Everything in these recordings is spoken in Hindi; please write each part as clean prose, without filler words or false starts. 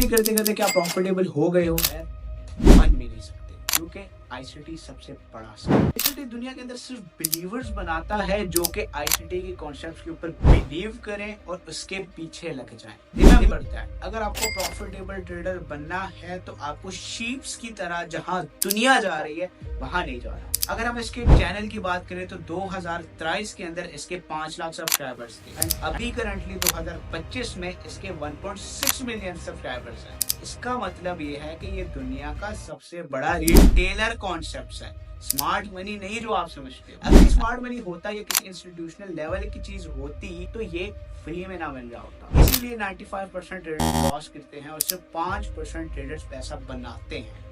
ट्रेडिंग करते करते क्या प्रॉफिटेबल हो गए हो? बन भी नहीं सकते, क्योंकि आईसीटी सबसे बड़ा आईसीटी दुनिया के अंदर सिर्फ बिलीवर्स बनाता है जो कि आईसीटी के कॉन्सेप्ट के ऊपर बिलीव करें और उसके पीछे लग जाएं। इतना बढ़ता है। अगर आपको प्रॉफिटेबल ट्रेडर बनना है तो आपको शीप्स की तरह जहां दुनिया जा रही है वहां नहीं जाना। अगर हम इसके चैनल की बात करें तो 2023 के अंदर इसके 5 लाख सब्सक्राइबर्स थे एंड अभी करंटली 2025 में इसके 1.6 मिलियन सब्सक्राइबर्स हैं। इसका मतलब ये है कि ये दुनिया का सबसे बड़ा रिटेलर कॉन्सेप्ट है। स्मार्ट मनी नहीं जो आप समझते हो। अगर स्मार्ट मनी होता या किसी इंस्टीट्यूशनल लेवल की चीज होती तो ये फ्री में ना मिल रहा होता। इसीलिए 95% ट्रेडर्स लॉस करते हैं और सिर्फ 5% ट्रेडर्स पैसा बनाते हैं,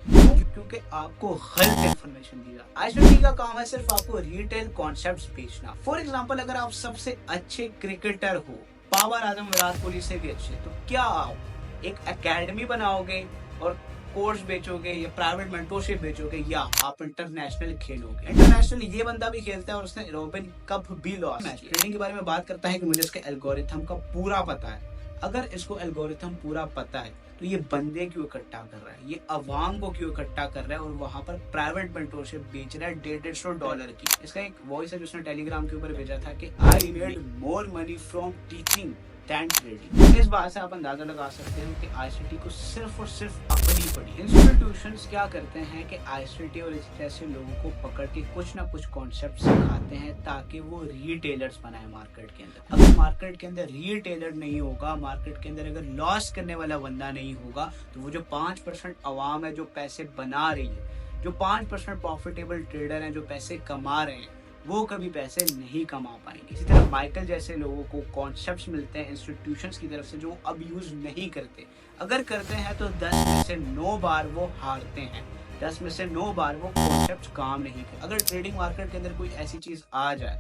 क्योंकि आपको गलत इंफॉर्मेशन दी जाती है। आईसीटी का काम है सिर्फ आपको रिटेल कॉन्सेप्ट्स बेचना। फॉर एग्जांपल, अगर आप सबसे अच्छे क्रिकेटर हो, बाबर आजम विराट कोहली से भी अच्छे, तो क्या आप एक एकेडमी बनाओगे और कोर्स बेचोगे या प्राइवेट मेंटरशिप बेचोगे, या आप इंटरनेशनल खेलोगे? इंटरनेशनल ये बंदा भी खेलता है और उसने रोबिन कप भी लॉस किया। ट्रेडिंग के बारे में बात करता है कि मुझे इसके एल्गोरिथम का पूरा पता है। अगर इसको एल्गोरिथम पूरा पता है तो ये बंदे क्यों इकट्ठा कर रहा है, ये अवाम को क्यों इकट्ठा कर रहा है और वहां पर प्राइवेट मेंटरशिप बेच रहा है $150 की? इसका एक वॉइस है जिसने टेलीग्राम के ऊपर भेजा था कि I need more money from teaching then trading. इस बात से आप अंदाजा लगा सकते हो कि आईसीटी को सिर्फ और सिर्फ अपनी पड़ी। इंस्टीट्यूशंस क्या करते हैं कि आईसीटी और इस जैसे लोगों को पकड़ के कुछ ना कुछ कॉन्सेप्ट सिखाते हैं ताकि वो रिटेलर्स बनाए मार्केट के अंदर। अगर मार्केट के अंदर रिटेलर नहीं होगा, मार्केट के अंदर अगर लॉस करने वाला बंदा नहीं होगा, तो वो जो 5% अवाम है जो पैसे बना रही है, जो 5% प्रॉफिटेबल ट्रेडर हैं जो पैसे कमा रहे हैं, वो कभी पैसे नहीं कमा पाएंगे। इसी तरह माइकल जैसे लोगों को कॉन्सेप्ट्स मिलते हैं इंस्टीट्यूशंस की तरफ से जो अब यूज नहीं करते। अगर करते हैं तो 10 में से 9 बार वो हारते हैं, 10 में से 9 बार वो कॉन्सेप्ट्स काम नहीं करते। अगर ट्रेडिंग मार्केट के अंदर कोई ऐसी चीज आ जाए,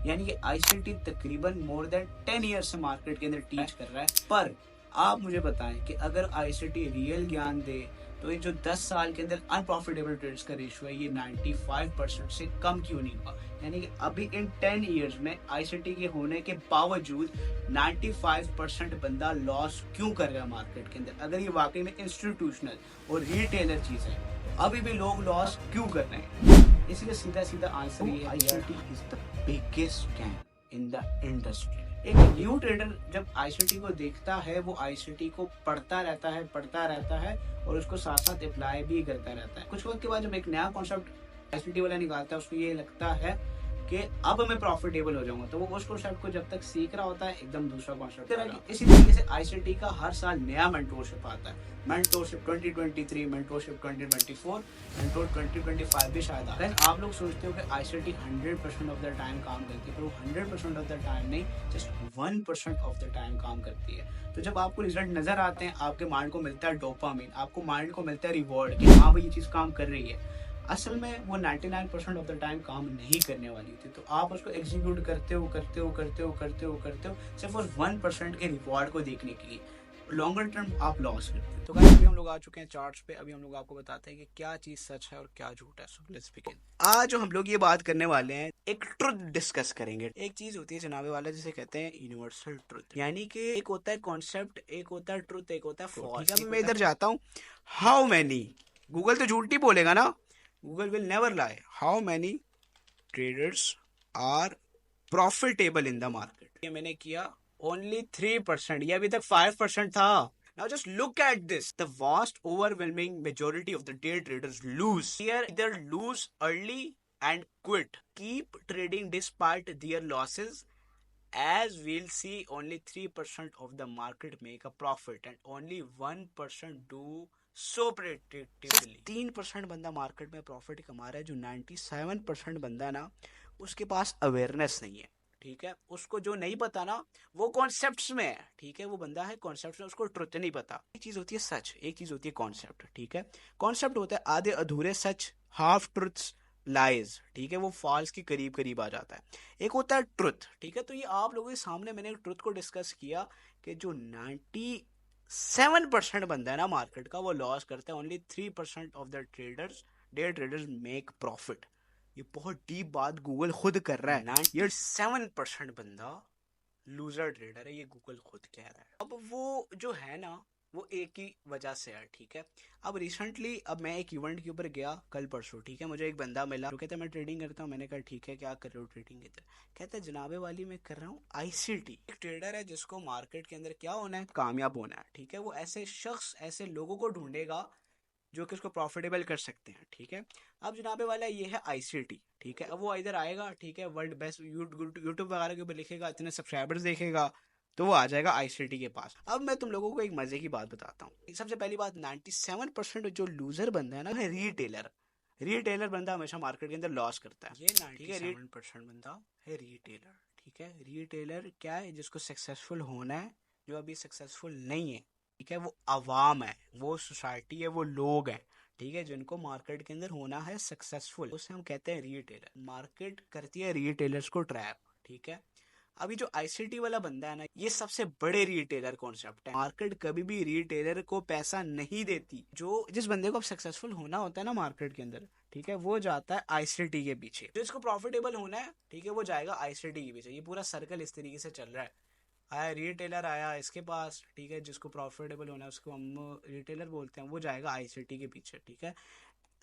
यानी कि आईसीटी तकरीबन मोर देन 10 ईयर्स से मार्केट के अंदर टीच कर रहा है, पर आप मुझे बताएं कि अगर आईसीटी रियल ज्ञान दे तो ये जो 10 साल के अंदर अनप्रॉफिटेबल ट्रेड्स का रेशियो है ये 95% से कम क्यों नहीं हुआ? यानी कि अभी इन 10 इयर्स में आईसीटी के होने के बावजूद 95% बंदा लॉस क्यों कर रहा है मार्केट के अंदर? अगर ये वाकई में इंस्टीट्यूशनल और रिटेलर चीज है तो अभी भी लोग लॉस क्यों कर रहे हैं? इसलिए सीधा सीधा आंसर ये है, ICT is the biggest scam in the industry. एक न्यू ट्रेडर जब आईसीटी को देखता है वो आईसीटी को पढ़ता रहता है और उसको साथ साथ अप्लाई भी करता रहता है। कुछ वक्त के बाद जब एक नया कॉन्सेप्ट आईसीटी वाला निकालता है उसको ये लगता है कि अब मैं प्रॉफिटेबल हो जाऊंगा, तो वो उस कॉन्सेप्ट को जब तक सीख रहा होता है एकदम दूसरा कॉन्सेप्ट। इसी तरीके से आईसीटी का हर साल नया मेंटरशिप आता है। मेंटरशिप 2023, मेंटरशिप 2024, मेंटोर 2025 भी शायद आता है। आप लोग सोचते हो कि आईसीटी 100% ऑफ द टाइम काम करती है, पर वो 100% ऑफ द टाइम नहीं, जस्ट 1% ऑफ द टाइम काम करती है। तो जब आपको रिजल्ट नजर आते हैं, आपके माइंड को मिलता है डोपामिन, आपको माइंड को मिलता है रिवॉर्ड कि हाँ भाई ये चीज काम कर रही है। असल में वो 99% ऑफ द टाइम काम नहीं करने वाली थी, तो आप उसको एग्जीक्यूट करते हो सिर्फ उस 1% के रिवॉर्ड को देखने के लिए। लॉन्गर टर्म आप लॉस करते हैं। तो गाइस अभी हम लोग आ चुके हैं चार्ट्स पे। अभी हम लोग आपको बताते हैं कि क्या चीज सच है और क्या झूठ है। So let's begin. आज जो हम लोग ये बात करने वाले हैं, एक ट्रुथ डिस्कस करेंगे। एक चीज होती है जनाबे वाला जिसे कहते हैं यूनिवर्सल ट्रुथ, यानी कि एक होता है कॉन्सेप्ट, एक होता है ट्रुथ, एक होता है फॉल्स। ठीक है, मैं इधर जाता हूँ। हाउ मैनी, गूगल तो झूठ ही बोलेगा ना, Google will never lie. How many traders are profitable in the market? ये मैंने किया ओनली 3%, ये अभी तक 5% था। Now just look at this. The vast overwhelming majority of the day traders lose. Here either lose early and quit. Keep trading despite their losses. As we'll see, only 3% of the market make a profit and only 1% do so predictably. 3% बंदा मार्केट में प्रॉफिट कमा रहा है, जो 97% बंदा ना उसके पास अवेयरनेस नहीं है। ठीक है, उसको जो नहीं पता ना वो कॉन्सेप्ट्स में है। ठीक है, वो बंदा है कॉन्सेप्ट्स में, उसको ट्रुथ नहीं पता। एक चीज होती है सच, एक चीज होती है कॉन्सेप्ट। ठीक है, कॉन्सेप्ट होता है आधे अधूरे सच, हाफ ट्रुथ्स, लाइज। ठीक है, वो फॉल्स के करीब करीब आ जाता है। एक होता है ट्रुथ। ठीक है, तो ये आप लोगों के सामने मैंने ट्रुथ को डिस्कस किया कि जो 97% बंदा है ना मार्केट का वो लॉस करता है। Only 3% of the traders, day traders make profit. ये बहुत डीप बात गूगल खुद कर रहा है। 97% बंदा लूजर ट्रेडर है, ये गूगल खुद कह रहा है। अब वो जो है ना वो एक ही वजह से है, ठीक है। अब रिसेंटली अब मैं एक इवेंट के ऊपर गया कल परसों, ठीक है। मुझे एक बंदा मिला, वो कहता है मैं ट्रेडिंग करता हूँ। मैंने कहा ठीक है, क्या कर रहे हो ट्रेडिंग के अंदर? कहता है जनाबे वाली मैं कर रहा हूँ आईसीटी। एक ट्रेडर है जिसको मार्केट के अंदर क्या होना है, कामयाब होना है, ठीक है। वो ऐसे शख्स, ऐसे लोगों को ढूंढेगा जो कि उसको प्रॉफिटेबल कर सकते हैं, ठीक है। अब जनाबे वाला ये है आईसीटी, ठीक है। अब वो इधर आएगा, ठीक है, वर्ल्ड बेस्ट यूट्यूब वगैरह के ऊपर लिखेगा, इतने सब्सक्राइबर्स देखेगा, तो वो आ जाएगा आईसीटी के पास। अब मैं तुम लोगों को एक मजे की बात बताता हूँ। सबसे पहली बात, 97% जो लूजर बंदा है ना, है रिटेलर। रिटेलर बंदा हमेशा मार्केट के अंदर लॉस करता है, ये 97% बंदा है रिटेलर, ठीक है। रिटेलर क्या है, जिसको सक्सेसफुल होना है, जो अभी सक्सेसफुल नहीं है, ठीक है, वो अवाम है, वो सोसाइटी है, वो लोग हैं, ठीक है, जिनको मार्केट के अंदर होना है सक्सेसफुल, उसे हम कहते हैं रिटेलर। मार्केट करती है रिटेलर्स को ट्रैप, ठीक है। अभी जो आईसीटी वाला बंदा है ना, ये सबसे बड़े रिटेलर कॉन्सेप्ट है। मार्केट कभी भी रिटेलर को पैसा नहीं देती। जो जिस बंदे को अब सक्सेसफुल होना होता है ना मार्केट के अंदर, ठीक है, वो जाता है आईसीटी के पीछे। जो इसको प्रॉफिटेबल होना है, ठीक है, वो जाएगा आईसीटी के पीछे। ये पूरा सर्कल इस तरीके से चल रहा है। आया रिटेलर आया इसके पास, ठीक है, जिसको प्रॉफिटेबल होना है उसको हम रिटेलर बोलते हैं, वो जाएगा आईसीटी के पीछे, ठीक है।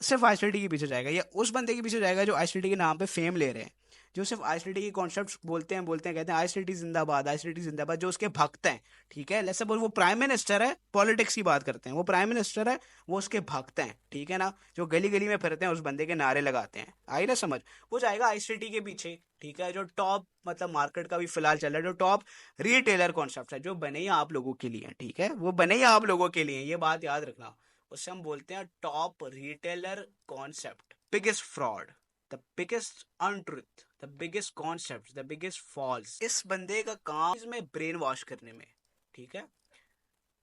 सिर्फ आईसीटी के पीछे जाएगा, या उस बंदे के पीछे जाएगा जो आईसीटी के नाम पे फेम ले रहे हैं, जो सिर्फ आईसीटी के कॉन्सेप्ट बोलते हैं कहते हैं आईसीटी जिंदाबाद, आईसीटी जिंदाबाद, जो उसके भक्त हैं, ठीक है। लेट्स सपोज वो प्राइम मिनिस्टर है, पॉलिटिक्स की बात करते हैं, वो प्राइम मिनिस्टर है, वो उसके भक्त हैं, ठीक है ना, जो गली गली में फिरते हैं, उस बंदे के नारे लगाते हैं, आई ना समझ। वो जाएगा आईसीटी के पीछे, ठीक है। जो टॉप मतलब मार्केट का भी फिलहाल चल रहा है, जो टॉप रिटेलर कॉन्सेप्ट है, जो बने ही आप लोगों के लिए, ठीक है, वो बने ही आप लोगों के लिए, ये बात याद रखना। उसे हम बोलते हैं top retailer concept. Biggest fraud, the biggest untruth, the biggest concept, the biggest false. इस बंदे का काम इसमें ब्रेन वॉश करने में, ठीक है।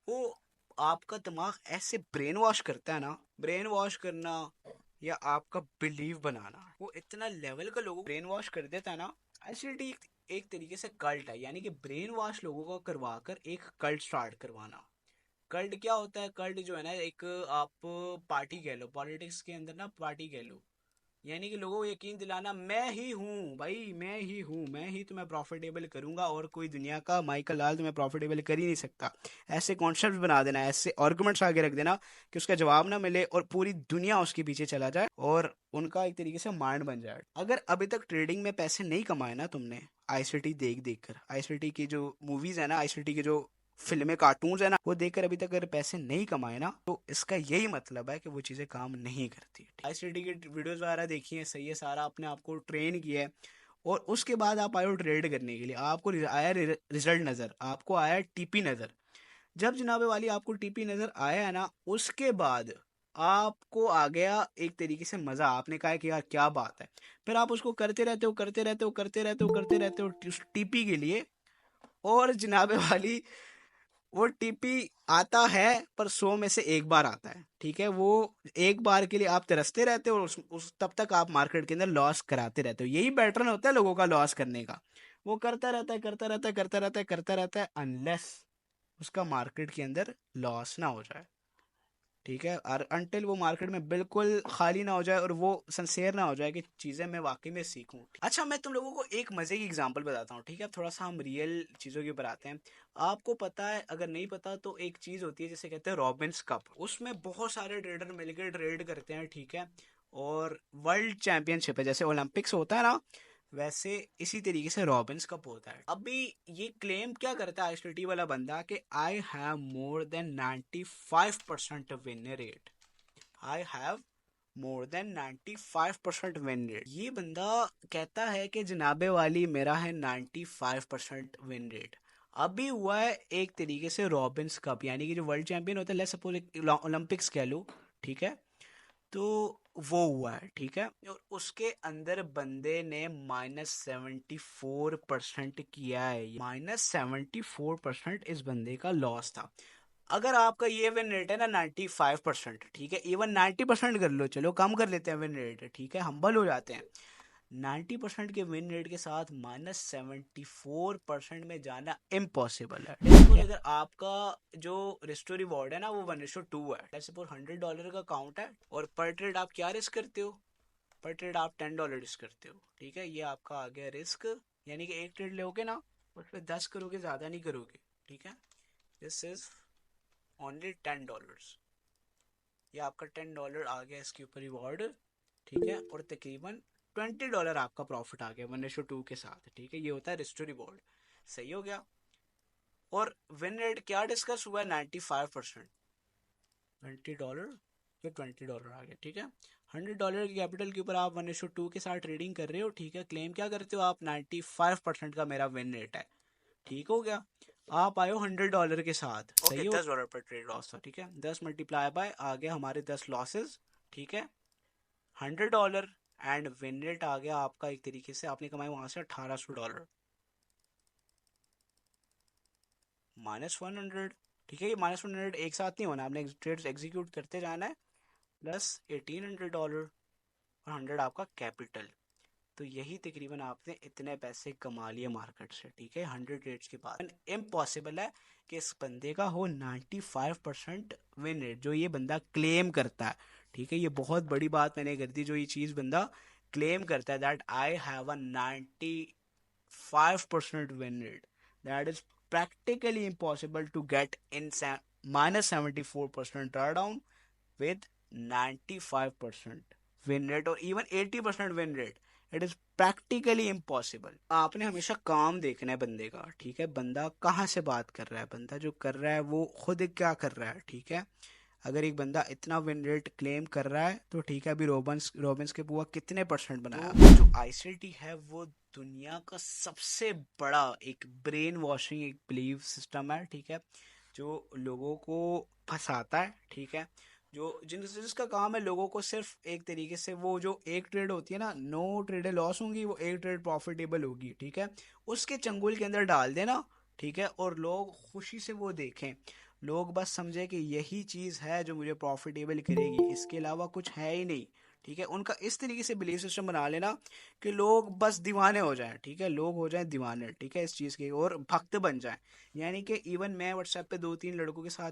वो आपका दिमाग ऐसे ब्रेन वॉश करता है ना, ब्रेन वॉश करना या आपका बिलीव बनाना, वो इतना लेवल का लोगों ब्रेन वॉश कर देता है ना। एसिडिटी एक तरीके से कल्ट है, यानी कि ब्रेन वॉश लोगों को करवा कर एक कल्ट स्टार्ट करवाना। कल्ट क्या होता है? कल्ट जो है ना, एक आप पार्टी कह लो, पॉलिटिक्स के अंदर ना पार्टी कह लो, यानी कि लोगों को यकीन दिलाना मैं ही हूँ भाई, मैं ही हूँ, मैं ही तुम्हें प्रॉफिटेबल करूंगा और कोई दुनिया का माइकल लाल तुम्हें प्रॉफिटेबल कर ही नहीं सकता। ऐसे कॉन्सेप्ट बना देना, ऐसे आर्गुमेंट्स आगे रख देना कि उसका जवाब ना मिले और पूरी दुनिया उसके पीछे चला जाए और उनका एक तरीके से माइंड बन जाए। अगर अभी तक ट्रेडिंग में पैसे नहीं कमाए ना तुमने, आईसीटी देख देख कर, आईसीटी की जो मूवीज है ना, आईसीटी की जो फिल्में कार्टून्स है ना, वो देखकर अभी तक अगर पैसे नहीं कमाए ना, तो इसका यही मतलब है कि वो चीजें काम नहीं करती। आईसीटी की वीडियोस वगैरह देखी है, सही है, सारा अपने आप को ट्रेन किया है, और उसके बाद आप आए हो ट्रेड करने के लिए, आपको आया रिजल्ट नजर, आपको आया टीपी नजर। जब जनाबे वाली आपको टीपी नजर आया है ना, उसके बाद आपको आ गया एक तरीके से मजा, आपने कहा कि यार क्या बात है। फिर आप उसको करते रहते हो, करते रहते हो, करते रहते हो, करते रहते हो उस टीपी के लिए। और जनाबे वाली वो टीपी आता है पर 100 में से एक बार आता है, ठीक है। वो एक बार के लिए आप तरसते रहते हो और उस तब तक आप मार्केट के अंदर लॉस कराते रहते हो। यही पैटर्न होता है लोगों का लॉस करने का। वो करता रहता है, करता रहता है, करता रहता है, करता रहता है, अनलेस उसका मार्केट के अंदर लॉस ना हो जाए, ठीक है। और अनटिल वो मार्केट में बिल्कुल खाली ना हो जाए और वो सिंसियर ना हो जाए कि चीज़ें मैं वाकई में सीखूं। अच्छा, मैं तुम लोगों को एक मज़े की एग्जांपल बताता हूँ, ठीक है। थोड़ा सा हम रियल चीज़ों के ऊपर आते हैं। आपको पता है, अगर नहीं पता तो एक चीज़ होती है जिसे कहते हैं रॉबिन्स कप। उसमें बहुत सारे ट्रेडर मिलकर ट्रेड करते हैं, ठीक है। और वर्ल्ड चैंपियनशिप है, जैसे ओलंपिक्स होता है ना, वैसे इसी तरीके से रॉबिन्स कप होता है। अभी ये क्लेम क्या करता है आईसीटी वाला बंदा कि I have more than 95% win rate, I have more than 95% win rate. ये बंदा कहता है कि जनाबे वाली मेरा है 95% विन रेट। अभी हुआ है एक तरीके से रॉबिन्स कप, यानी कि जो वर्ल्ड चैंपियन होता है, लेट्स सपोज ओलंपिक्स कह लो, ठीक है। तो वो हुआ है, ठीक है। और उसके अंदर बंदे ने -74% किया है। -74% इस बंदे का लॉस था। अगर आपका ये विन रेट है ना 95%, ठीक है, इवन 90% कर लो, चलो कम कर लेते हैं विन रेट, ठीक है, हम्बल हो जाते हैं। 90% के विन रेट के साथ -74% में जाना इम्पॉसिबल है। बिल्कुल, अगर आपका जो रिस्टो रिवॉर्ड है ना वो 1:2 है, लेट्स सपोज $100 का काउंट है, और पर ट्रेड आप क्या रिस्क करते हो? पर ट्रेड आप $10 रिस्क करते हो, ठीक है। ये आपका आ गया रिस्क, यानी कि एक ट्रेड लोगे ना, उस पर 10 करोगे, ज्यादा नहीं करोगे, ठीक है। This is only $10। ये आपका $10 आ गया इसके ऊपर रिवॉर्ड, ठीक है, और तकरीबन $20 आपका प्रॉफिट आ गया 1:2 के साथ, ठीक है। ये होता है रिस्टो रिवॉर्ड, सही हो गया। और विन रेट क्या डिस्कस हुआ है, 95%। $20 या $20 आ गया, ठीक है। $100 की कैपिटल के ऊपर आप 1:2 के साथ ट्रेडिंग कर रहे हो, ठीक है। क्लेम क्या करते हो आप, 95% का मेरा विन रेट है, ठीक हो गया। आप आए हो $100 के साथ, सही हो, $10 पर ट्रेड लॉस था, ठीक है। 10 मल्टीप्लाई बाय आ गया हमारे 10 लॉसेस, ठीक है, $100 एंड विन रेट आ गया आपका, एक तरीके से आपने कमाई वहां से $1800 -100, ठीक है। ये -100 एक साथ नहीं होना, आपने ट्रेड एग्जीक्यूट करते जाना है, प्लस $1800 और 100 आपका कैपिटल। तो यही तकरीबन आपने इतने पैसे कमा लिए मार्केट से, ठीक है, 100 ट्रेड्स के बाद। इम्पॉसिबल है कि इस बंदे का हो 95% विन रेट, जो ये बंदा क्लेम करता है, ठीक है। ये बहुत बड़ी बात मैंने कर दी, जो ये चीज़ बंदा क्लेम करता है, that I have a 95% win rate, that is practically impossible to get in -74% drawdown with 95% win rate or even 80% win rate. It is practically impossible. आपने हमेशा काम देखना है बंदे का, ठीक है। बंदा कहाँ से बात कर रहा है, बंदा जो कर रहा है वो खुद क्या कर रहा है, ठीक है। अगर एक बंदा इतना विन रेट क्लेम कर रहा है तो ठीक है, अभी रॉबिन्स के बुआ कितने परसेंट बनाया। तो जो आईसीटी है वो दुनिया का सबसे बड़ा एक ब्रेन वॉशिंग एक बिलीव सिस्टम है, ठीक है, जो लोगों को फंसाता है, ठीक है। जो जिसका काम है लोगों को सिर्फ एक तरीके से, वो जो एक ट्रेड होती है ना, 9 ट्रेडें लॉस होंगी, वो एक ट्रेड प्रॉफिटेबल होगी, ठीक है, उसके चंगुल के अंदर डाल देना, ठीक है, और लोग खुशी से वो देखें, लोग बस समझे कि यही चीज़ है जो मुझे प्रॉफिटेबल करेगी, इसके अलावा कुछ है ही नहीं, ठीक है। उनका इस तरीके से बिलीफ सिस्टम बना लेना कि लोग बस दीवाने हो जाएं, ठीक है, लोग हो जाएं दीवाने, ठीक है, इस चीज़ के, और भक्त बन जाएं। यानी कि इवन मैं व्हाट्सएप पे 2-3 लड़कों के साथ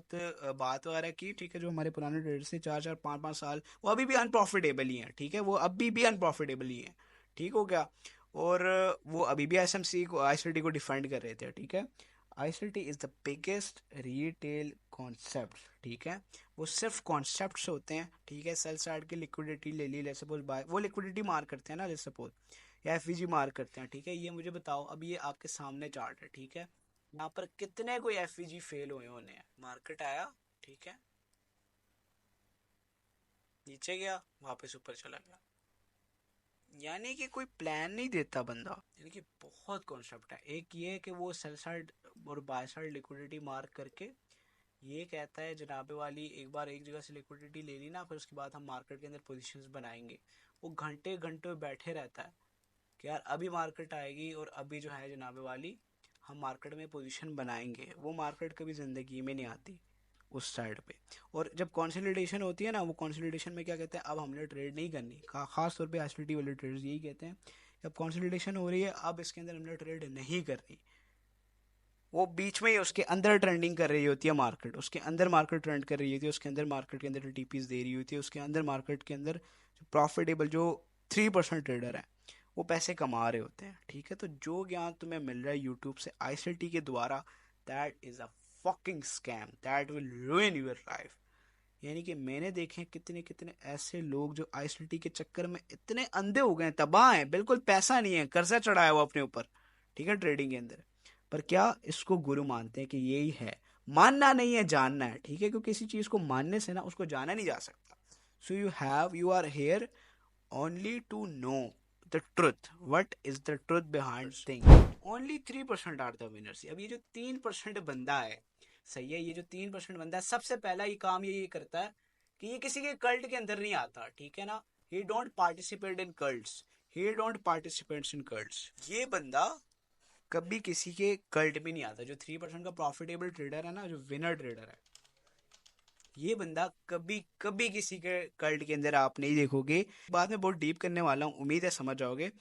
बात वगैरह की, ठीक है, जो हमारे पुराने ट्रेडर्स थे, 4-4 5-5 साल, वो अभी भी अनप्रॉफिटेबल ही हैं, ठीक है, वो अभी भी अनप्रॉफिटेबल ही हैं, ठीक हो गया। और वो अभी भी एसएमसी को, आईसीटी को डिफेंड कर रहे थे, ठीक है। ICT is the biggest retail concept, ठीक है। वो सिर्फ कॉन्सेप्ट्स होते हैं, ठीक है। सेल साइड की लिक्विडिटी ले ली, लेट्स सपोज बाय, वो लिक्विडिटी मार करते हैं ना, लेट्स सपोज, या एफवीजी मार करते हैं, ठीक है। ये मुझे बताओ, अब ये आपके सामने चार्ट है, ठीक है, यहाँ पर कितने कोई एफवीजी फेल हुए होने हैं, मार्केट आया, ठीक है, नीचे गया, वापस ऊपर चला गया, यानी कि कोई प्लान नहीं देता बंदा। यानी कि बहुत कॉन्सेप्ट है। एक ये है कि वो सेल साइड और बाय साइड लिक्विडिटी मार्क करके ये कहता है जनाबे वाली, एक बार एक जगह से लिक्विडिटी ले ली ना, फिर उसके बाद हम मार्केट के अंदर पोजीशंस बनाएंगे। वो घंटे घंटे बैठे रहता है कि यार अभी मार्केट आएगी और अभी जो है जनाबे वाली हम मार्केट में पोजीशन बनाएंगे। वो मार्केट कभी ज़िंदगी में नहीं आती उस साइड पे। और जब कंसोलिडेशन होती है ना, वो कंसोलिडेशन में क्या कहते हैं, अब हमने ट्रेड नहीं करनी, खास तौर पे एसटीटी वाले ट्रेडर्स यही कहते हैं, जब कंसोलिडेशन हो रही है अब इसके अंदर हमने ट्रेड नहीं करनी। वो बीच में ही उसके अंदर ट्रेंडिंग कर रही होती है मार्केट, उसके अंदर मार्केट ट्रेंड कर रही होती है, उसके अंदर मार्केट के अंदर टीपीज दे रही होती है, उसके अंदर मार्केट के अंदर प्रॉफिटेबल जो 3% ट्रेडर है वो पैसे कमा रहे होते हैं, ठीक है। तो जो ज्ञान तुम्हें मिल रहा है यूट्यूब से आईसीटी के द्वारा, that is a fucking scam, that will रूइन your life. यानी कि मैंने देखे कितने कितने ऐसे लोग जो आईसीटी के चक्कर में इतने अंधे हो गए, तबाह हैं, बिल्कुल पैसा नहीं है, कर्जा चढ़ाया हुआ अपने ऊपर, ठीक है, ट्रेडिंग के अंदर, पर क्या इसको गुरु मानते हैं कि यही है। मानना नहीं है, जानना है, ठीक है, क्योंकि किसी चीज को मानने से ना उसको जाना नहीं जा सकता। So you are here only to know the truth, what is the truth behind thing. Only 3% are the winners. अब ये जो 3% बंदा है, सही है, ये जो 3% बंदा है, सबसे पहला ये काम ये करता है कि ये किसी के कल्ट के अंदर नहीं आता, ठीक है ना। ही don't participate in cults, he don't participate in cults. ये बंदा कभी किसी के कल्ट में नहीं आता। जो 3% का प्रॉफिटेबल ट्रेडर है ना, जो विनर ट्रेडर है, ये बंदा कभी कभी किसी के कल्ट के अंदर आप नहीं देखोगे। बाद में बहुत डीप करने वाला हूँ, उम्मीद है समझ जाओगे।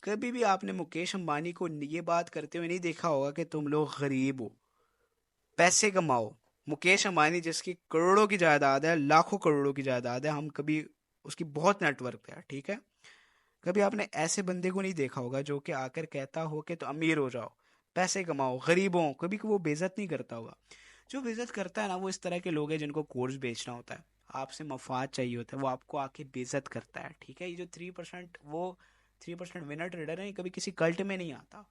कभी भी आपने मुकेश अंबानी को ये बात करते हुए नहीं देखा होगा कि तुम लोग गरीब हो, पैसे कमाओ। मुकेश अंबानी जिसकी करोड़ों की जायदाद है, लाखों करोड़ों की जायदाद है, हम कभी उसकी बहुत नेटवर्क है, ठीक है, कभी आपने ऐसे बंदे को नहीं देखा होगा जो कि आकर कहता हो कि तो अमीर हो जाओ, पैसे कमाओ, गरीबों, कभी वो बेइज्जत नहीं करता होगा। जो बेइज्जत करता है ना वो इस तरह के लोग हैं जिनको कोर्स बेचना होता है, आपसे मफाद चाहिए होता है, वो आपको आके बेइज्जत करता है, ठीक है। ये जो 3%, वो 3% विनर ट्रेडर है, कभी किसी कल्ट में नहीं आता।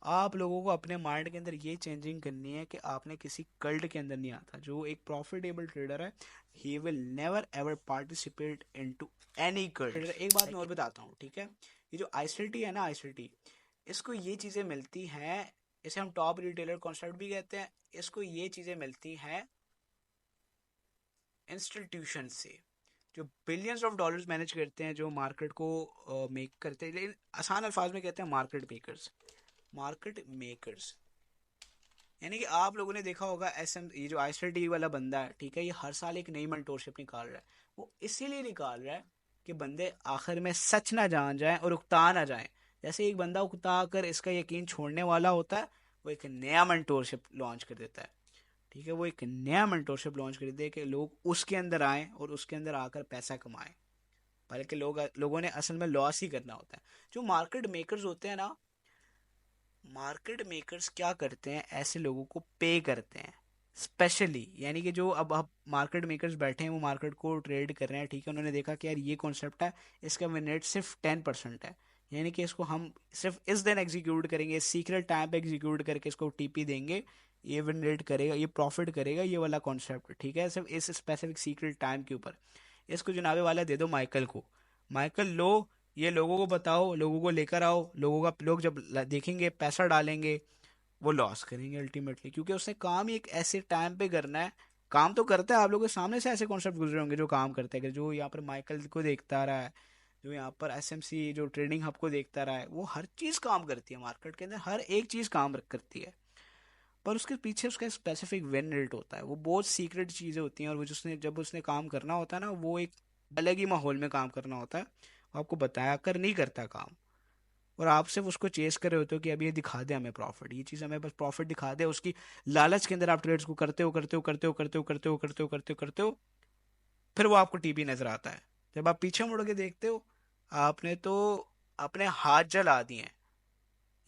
आप लोगों को अपने माइंड के अंदर ये चेंजिंग करनी है कि आपने किसी कल्ट के अंदर नहीं आता। जो एक प्रॉफिटेबल ट्रेडर है, he will never ever participate into any cult. एक बात मैं और बताता हूँ, ठीक है। ये जो आईसीटी है ना, आईसीटी, इसको ये चीज़ें मिलती हैं, इसे हम टॉप रिटेलर कॉन्सेप्ट भी कहते हैं। इसको ये चीज़ें मिलती हैं इंस्टीट्यूशन से, जो बिलियंस ऑफ डॉलर्स मैनेज करते हैं, जो मार्केट को मेक करते हैं। लेकिन आसान अल्फाज में कहते हैं मार्केट मेकर्स। मार्केट मेकर्स यानी कि आप लोगों ने देखा होगा ये जो आईसीटी वाला बंदा है, ठीक है, ये हर साल एक नई मेंटोरशिप निकाल रहा है। वो इसीलिए निकाल रहा है कि बंदे आखिर में सच ना जान जाएं और उकता ना जाएं। जैसे एक बंदा उकता कर इसका यकीन छोड़ने वाला होता है, वो एक नया मेंटोरशिप लॉन्च कर देता है, ठीक है। वो एक नया मेंटोरशिप लॉन्च कर देते हैं कि लोग उसके अंदर आएँ और उसके अंदर आकर पैसा कमाएं, बल्कि लोगों ने असल में लॉस ही करना होता है। जो मार्केट मेकर्स होते हैं ना, मार्केट मेकर्स क्या करते हैं, ऐसे लोगों को पे करते हैं स्पेशली। यानी कि जो अब मार्केट मेकर्स बैठे हैं, वो मार्केट को ट्रेड कर रहे हैं, ठीक है। उन्होंने देखा कि यार ये कॉन्सेप्ट है, इसका विन रेट सिर्फ 10% है, यानी कि इसको हम सिर्फ इस दिन एग्जीक्यूट करेंगे, सीक्रेट टाइम पे एग्जीक्यूट करके इसको टीपी देंगे, ये विन रेट करेगा, ये प्रॉफिट करेगा, ये वाला कॉन्सेप्ट, ठीक है, सिर्फ इस स्पेसिफिक सीक्रेट टाइम के ऊपर। इसको जनाबे वाला दे दो माइकल को, माइकल लो, ये लोगों को बताओ, लोगों को लेकर आओ, लोग जब देखेंगे पैसा डालेंगे, वो लॉस करेंगे अल्टीमेटली, क्योंकि उसने काम ही एक ऐसे टाइम पे करना है। काम तो करता है, आप लोगों के सामने से ऐसे कॉन्सेप्ट गुजरे होंगे जो काम करते हैं, जो यहाँ पर माइकल को देखता रहा है, जो यहाँ पर एसएमसी जो ट्रेडिंग हब को देखता रहा है, वो हर चीज़ काम करती है मार्केट के अंदर, हर एक चीज़ काम करती है। पर उसके पीछे उसका स्पेसिफिक विन रेट होता है, वो बहुत सीक्रेट चीज़ें होती हैं, और वो जिसने जब उसने काम करना होता है ना, वो एक अलग ही माहौल में काम करना होता है, वो आपको बताया कर नहीं करता काम, और आप सिर्फ उसको चेस कर रहे होते हो कि अभी ये दिखा दे हमें प्रॉफिट, ये चीज़ हमें बस प्रॉफिट दिखा दे, उसकी लालच के अंदर आप ट्रेड्स को करते हो करते हो करते हो करते हो करते हो करते हो करते हो करते हो, फिर वो आपको टीपी नजर आता है। जब आप पीछे मुड़ के देखते हो, आपने तो अपने हाथ जला दिए हैं।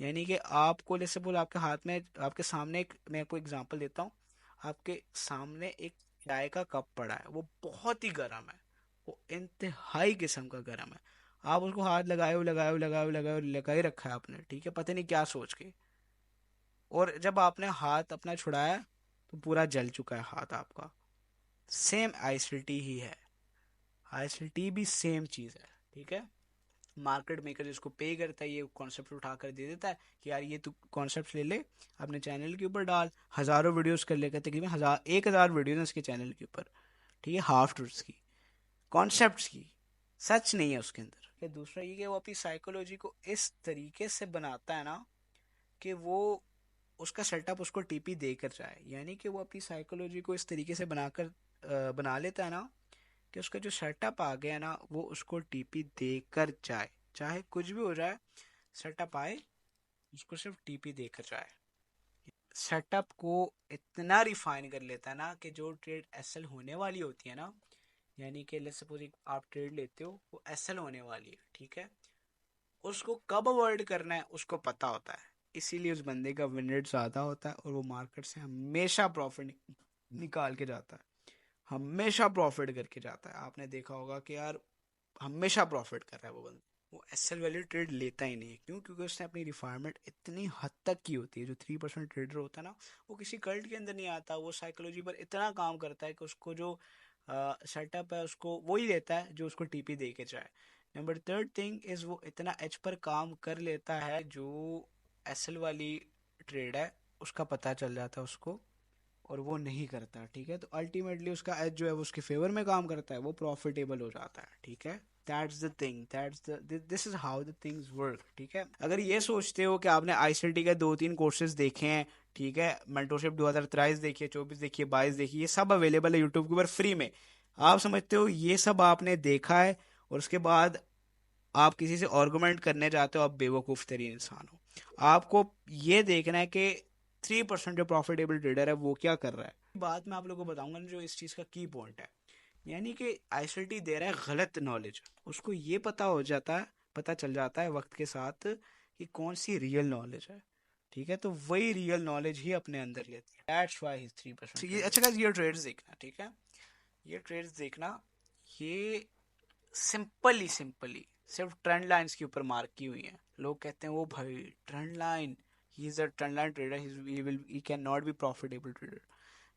यानी कि आपको जैसे बोल, आपके हाथ में, आपके सामने एक, मैं आपको एग्जांपल देता हूँ, आपके सामने एक चाय का कप पड़ा है, वो बहुत ही गर्म है, वो इंतहाई किस्म का गर्म है। आप उसको हाथ लगाए लगा ही रखा है आपने, ठीक है, पता नहीं क्या सोच के, और जब आपने हाथ अपना छुड़ाया तो पूरा जल चुका है हाथ आपका। सेम आईसीटी ही है, आईसीटी भी सेम चीज़ है, ठीक है। मार्केट मेकर जिसको पे करता है, ये कॉन्सेप्ट उठा कर दे देता है कि यार ये तू कॉन्सेप्ट ले ले, अपने चैनल के ऊपर डाल, हज़ारों वीडियोस कर लेकर, तकरीबन 1000 वीडियोस हैं इसके चैनल के ऊपर, ठीक है, हाफ ट्रूथ्स की, कॉन्सेप्ट्स की, सच नहीं है उसके अंदर। फिर दूसरा ये कि वो अपनी साइकोलॉजी को इस तरीके से बनाता है ना कि वो, उसका सेटअप उसको टीपी देकर जाए, यानी कि वो अपनी साइकोलॉजी को इस तरीके से बना लेता है ना कि उसका जो सेटअप आ गया ना, वो उसको टीपी देकर जाए, चाहे कुछ भी हो जाए, सेटअप आए, उसको सिर्फ टीपी देकर जाए। सेटअप को इतना रिफाइन कर लेता है ना कि जो ट्रेड एसएल होने वाली होती है ना, यानी कि लेट्स सपोज आप ट्रेड लेते हो, वो एसएल होने वाली है, ठीक है, उसको कब अवॉइड करना है उसको पता होता है, इसीलिए उस बंदे का विन रेट ज़्यादा होता है, और वो मार्केट से हमेशा प्रॉफिट निकाल के जाता है, हमेशा प्रॉफिट करके जाता है। आपने देखा होगा कि यार हमेशा प्रॉफिट कर रहा है वो बंदा, वो एसएल वाली ट्रेड लेता ही नहीं है। क्यों? क्योंकि उसने अपनी रिफायरमेंट इतनी हद तक की होती है। जो 3% ट्रेडर होता है ना, वो किसी कल्ट के अंदर नहीं आता, वो साइकोलॉजी पर इतना काम करता है कि उसको जो सेटअप है उसको वही लेता है जो उसको टीपी दे के जाए। नंबर थर्ड थिंग इज, वो इतना एच पर काम कर लेता है, जो एसएल वाली ट्रेड है उसका पता चल जाता है उसको, और वो नहीं करता, ठीक है। तो अल्टीमेटली उसका एज जो है वो उसके फेवर में काम करता है, वो प्रॉफिटेबल हो जाता है, ठीक है। That's the thing, this is how the things work, ठीक है। अगर ये सोचते हो कि आपने आईसीटी के 2-3 कोर्सेज देखे हैं, ठीक है, मेंटोरशिप 2023 देखिए, 24 देखिए, 22 देखिए, ये सब अवेलेबल है यूट्यूब के ऊपर फ्री में, आप समझते हो ये सब आपने देखा है, और उसके बाद आप किसी से आर्गुमेंट करने जाते हो, आप बेवकूफ़ तरीन इंसान हो। आपको ये देखना है कि 3% जो प्रॉफिटेबल ट्रेडर है वो क्या कर रहा है। बात मैं आप लोगों को बताऊंगा जो इस चीज़ का की पॉइंट है, यानी कि आईसीटी दे रहा है गलत नॉलेज, उसको ये पता चल जाता है वक्त के साथ कि कौन सी रियल नॉलेज है। ठीक है, तो वही रियल नॉलेज ही अपने अंदर लेती है। That's why he 3%। ये अच्छा गाइस, ये ट्रेड्स देखना, ठीक है, ये ट्रेड्स देखना, ये सिंपली सिर्फ ट्रेंड लाइंस के ऊपर मार्क की हुई है। लोग कहते हैं वो भाई trend line, he is a trend line trader, he can not be profitable trader.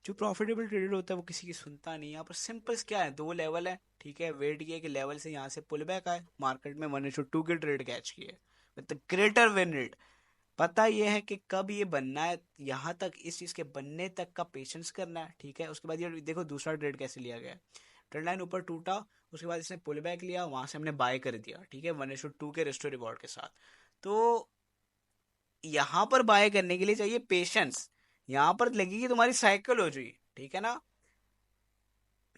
जो प्रॉफिटेबल ट्रेडर होता है वो किसी की सुनता नहीं है। यहाँ पर सिंपल क्या है, 2 लेवल है, ठीक है, वेट किया कि लेवल से यहाँ से पुल बैक आए, मार्केट में 1:2 की ट्रेड कैच की है विद ग्रेटर विन रेट। पता ये है कि कब ये बनना है, यहाँ तक इस चीज के बनने तक का पेशेंस करना है, ठीक है। उसके बाद ये देखो दूसरा ट्रेड कैसे लिया गया, ट्रेंड लाइन ऊपर टूटा, उसके बाद इसने पुल बैक लिया, वहां से हमने बाय कर दिया, ठीक है, 1:2 के रिस्टो रिवॉर्ड के साथ। तो यहाँ पर बाय करने के लिए चाहिए पेशेंस, यहाँ पर लगेगी तुम्हारी साइकोलॉजी, ठीक है ना।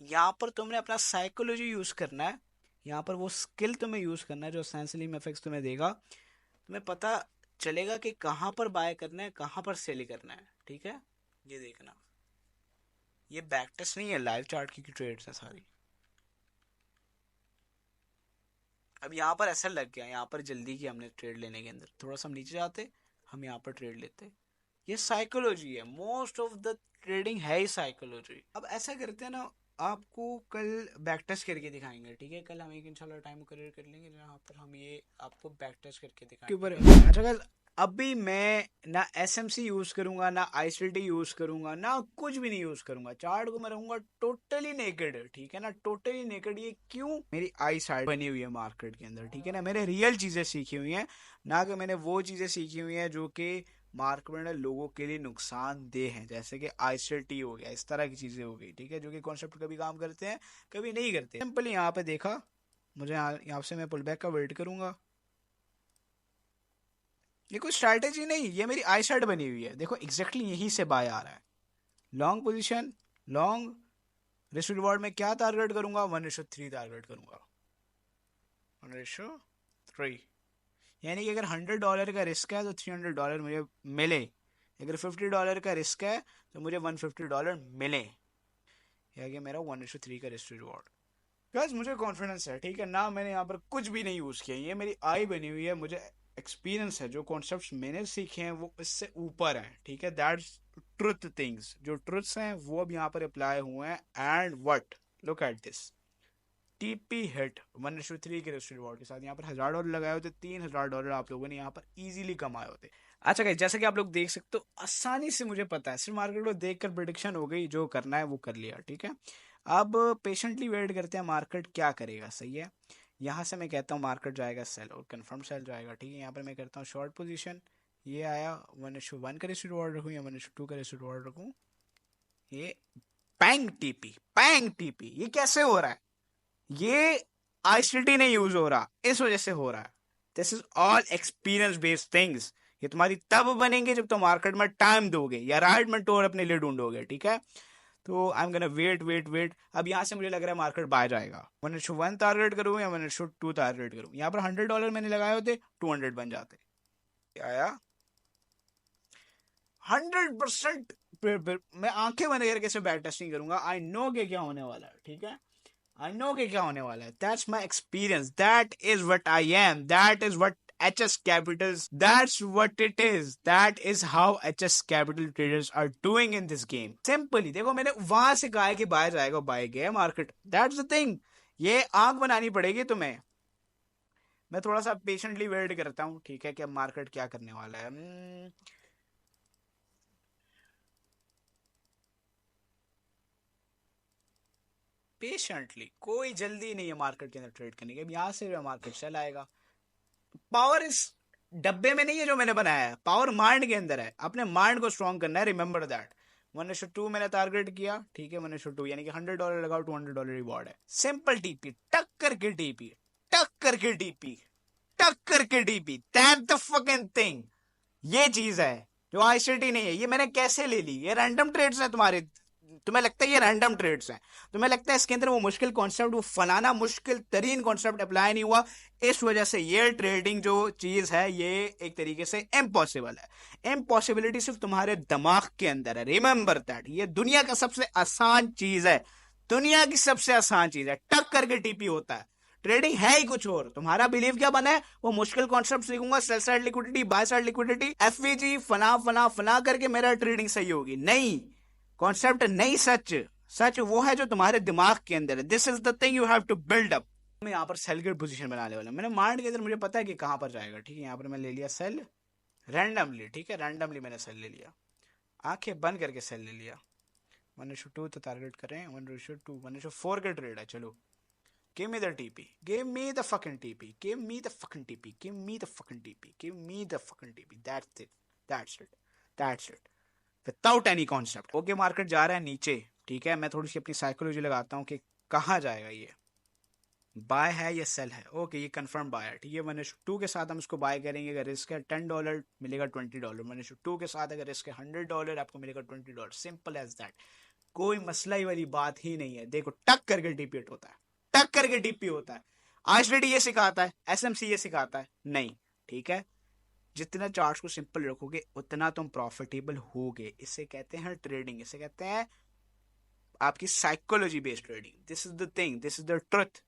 यहाँ पर तुमने अपना साइकोलॉजी यूज करना है, यहाँ पर वो स्किल तुम्हें यूज करना है जो सेंसिलिम इफेक्ट्स तुम्हें देगा। तुम्हें पता चलेगा कि कहाँ पर बाय करना है, कहाँ पर सेल करना है, ठीक है। ये देखना, ये बैक टेस्ट नहीं है, लाइव चार्ट की ट्रेड्स है सारी। अब यहाँ पर ऐसा लग गया, यहाँ पर जल्दी की हमने ट्रेड लेने के अंदर, थोड़ा सा हम नीचे जाते, हम यहाँ पर ट्रेड लेते। ये साइकोलॉजी है, मोस्ट ऑफ द ट्रेडिंग है ही साइकोलॉजी। अब ऐसा करते हैं ना, आपको कल बैक टेस्ट करके दिखाएंगे, ठीक है। कल हम एक इंशाल्लाह टाइम करियर कर लेंगे जहाँ पर हम ये आपको बैक टेस्ट करके दिखाएंगे। अच्छा कल अभी मैं ना SMC यूज करूंगा, ना ICT यूज करूंगा, ना कुछ भी नहीं यूज करूंगा, चार्ट को मैं रहूंगा टोटली नेकेड, ठीक है ना, टोटली नेकेड। ये क्यों, मेरी आई साइड बनी हुई है मार्केट के अंदर, ठीक है ना, मैंने रियल चीजें सीखी हुई हैं, ना कि मैंने वो चीजें सीखी हुई हैं जो कि मार्केट में लोगों के लिए नुकसानदेह हैं, जैसे कि ICT हो गया, इस तरह की चीजें हो गई, ठीक है, जो कि कॉन्सेप्ट कभी काम करते हैं कभी नहीं करते। सिंपली यहाँ पे देखा, मुझे यहाँ से मैं पुल बैक का वेट करूंगा, ये कोई स्ट्रैटेजी नहीं, ये मेरी आई साइड बनी हुई है, देखो एग्जैक्टली यहीं से बाय आ रहा है। Long position, long risk reward में क्या टारगेट करूंगा, 1:3 टारगेट करूंगा, 1:3। यानी कि अगर $100 का रिस्क है तो $300 मुझे मिले, अगर $50 का रिस्क है तो मुझे $150 मिले, यह कि मेरा 1:3 का रिस्क रिवॉर्ड। बस मुझे कॉन्फिडेंस है, ठीक है ना, मैंने यहाँ पर कुछ भी नहीं यूज किया, ये मेरी आई बनी हुई है, मुझे एक्सपीरियंस है, जो कॉन्सेप्ट्स मैंने सीखे हैं वो इससे ऊपर हैं, ठीक है। दैट्स ट्रुथ थिंग्स, जो ट्रुथ्स हैं वो अब यहाँ पर अप्लाई हुए हैं। And what, look at this, TP hit 1:3 के रिस्क रिवॉर्ड के साथ, यहाँ पर $1000 लगाए होते, $3000 आप लोगों ने यहाँ पर इजीली कमाए होते। अच्छा गाइस, जैसा कि आप लोग देख सकते हो, आसानी से मुझे पता है, सिर्फ मार्केट को देखकर प्रेडिक्शन हो गई, जो करना है वो कर लिया, ठीक है। अब पेशेंटली वेट करते हैं मार्केट क्या करेगा, सही है। यहाँ से मैं कहता हूँ मार्केट जाएगा सेल, और कंफर्म सेल जाएगा, ठीक है। यहाँ पर मैं करता हूँ शॉर्ट पोजीशन, ये आया 1:1 का रिस्क रिवॉर्ड रखूँ या 1:2 का रिस्क रिवॉर्ड रखूँ, ये पैंग टीपी, ये कैसे हो रहा है, ये ICT नहीं यूज हो रहा, इस वजह से हो रहा है। This is all experience based things, ये तुम्हारी तब बनेंगे जब तुम मार्केट में टाइम दोगे या राइट मेंटोर अपने लिए ढूंढोगे, ठीक है। तो आई एम गोना वेट। अब यहाँ से मुझे लग रहा है मार्केट बाय जाएगा, 1:1 टारगेट करूँ या 1:2 टारगेट करूँ। यहाँ पर $100 मैंने लगाए होते, 200 बन जाते, आया 100%। मैं आंखें बंद करके से बैक टेस्टिंग करूंगा, आई नो के क्या होने वाला है, ठीक है, आई नो के क्या होने वाला है। That's my experience, that is what I am, that is what HS Capitals, that's what it is, that is how HS Capital traders are doing in this game. Simply देखो, मैंने वहां से कहा है कि बाय जाएगा, बाय गया मार्केट, that's the thing। ये आंख बनानी पड़ेगी तुम्हें। मैं थोड़ा सा पेशेंटली वेट करता हूँ, ठीक है, कि अब मार्केट क्या करने वाला है। पेशेंटली, कोई जल्दी नहीं है मार्केट के अंदर ट्रेड करने की। अब यहाँ से मार्केट चल आएगा, पावर इस डब्बे में नहीं है जो मैंने बनाया है, पावर माइंड के अंदर है, अपने माइंड को स्ट्रॉन्ग करना है, रिमेंबर दैट। 1:2 मैंने टारगेट किया, ठीक है, 1:2 यानी कि $100 लगाओ, $200 रिवॉर्ड है। सिंपल टीपी, टक करके टीपी, टक करके टीपी, टक करके TP, that the fucking thing. ये चीज है जो ICT नहीं है। ये मैंने कैसे ले ली, ये रैंडम ट्रेड्स हैं तुम्हारे, तुम्हें लगता है ये रैंडम ट्रेड्स हैं, तुम्हें लगता है इसके अंदर वो मुश्किल कॉन्सेप्ट, वो फलाना मुश्किल तरीन कॉन्सेप्ट अप्लाई नहीं हुआ, इस वजह से ये ट्रेडिंग जो चीज है ये एक तरीके से इम्पॉसिबल है। इम्पॉसिबिलिटी सिर्फ तुम्हारे दिमाग के अंदर है, रिमेंबर दैट। ये दुनिया का सबसे आसान चीज है, दुनिया की सबसे आसान चीज है, टक करके टीपी होता है, ट्रेडिंग है ही कुछ और। तुम्हारा बिलीव क्या बना है, वो मुश्किल कॉन्सेप्ट सीखूंगा, sell side liquidity, buy side liquidity, FVG, फना फना फना करके मेरा ट्रेडिंग सही होगी। नहीं, कॉन्सेप्ट नहीं, सच सच वो है जो तुम्हारे दिमाग के अंदर है। This is the thing you have to build up. मैं यहाँ पर सेल की पोजीशन बनाने वाला हूं। मैंने माइंड के अंदर मुझे पता है कि कहां पर जाएगा, ठीक है। यहाँ पर मैं ले लिया सेल रैंडमली, ठीक है, रैंडमली मैंने सेल ले लिया, आंखें बंद करके सेल ले लिया। 1:2 तो टारगेट करें, 1:2, 1:4 का ट्रेड है। चलो, give me the TP, give me the fucking TP, give me the fucking TP, give me the fucking TP, give me the fucking TP, that's it, that's it, that's it, without any concept। Okay, market जा रहा है नीचे, ठीक है। मैं थोड़ी सी अपनी साइकोलॉजी लगाता हूँ कि कहाँ जाएगा ये, बाय है या सेल है। ओके, ये कंफर्म बाय है, ठीक है। 1:2 के साथ हम इसको बाय करेंगे। अगर रिस्क है $10 मिलेगा $20, 1:2 के साथ अगर रिस्क है $100 आपको मिलेगा $20, सिंपल एज दैट। कोई मसला ही वाली बात ही नहीं है। देखो, टक करके टीपी होता है, टक करके टीपी होता है। आईएसडी ये सिखाता है, एसएमसी ये सिखाता है नहीं, ठीक है। जितना चार्ट्स को सिंपल रखोगे उतना तुम प्रॉफिटेबल होगे। इसे कहते हैं ट्रेडिंग, इसे कहते हैं आपकी psychology based trading. This is the thing, this is the truth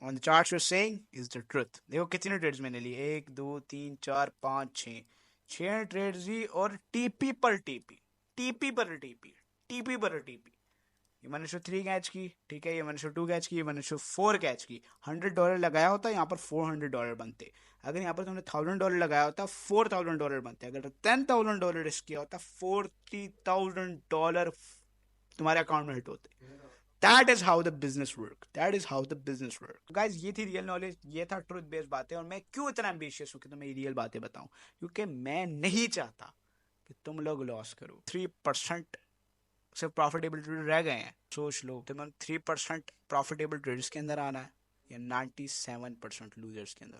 on the charts you are saying is the truth. देखो कितने ट्रेड्स मैंने लिए, 1 2 3 4 5 6 ट्रेड्स ही, और टीपी पर टीपी, टीपी पर टीपी, टीपी पर टीपी। ये 1:3 कैच की, ठीक है। ये 1:2 कैच की, ये 1:4 कैच की। $100 लगाया होता यहाँ पर $400 बनते। अगर यहाँ पर तुमने $1000 लगाया होता $4000 बनते। अगर $10,000 रिस्क किया होता $40,000 तुम्हारे अकाउंट में हिट होते। That is how the business work, that is how the business work guys. ये थी रियल नॉलेज, ये था ट्रुथ बेस्ड बातें। और मैं क्यों इतना एम्बिशियस हूँ कि तुम्हें रियल बातें बताऊं, क्योंकि मैं नहीं चाहता कि तुम लोग लॉस करो। 3% सिर्फ प्रॉफिटेबल ट्रेडर रह गए हैं। सोच लो, तुम्हें 3% प्रॉफिटेबल ट्रेडर्स के अंदर आना है या 97% लूजर्स के अंदर।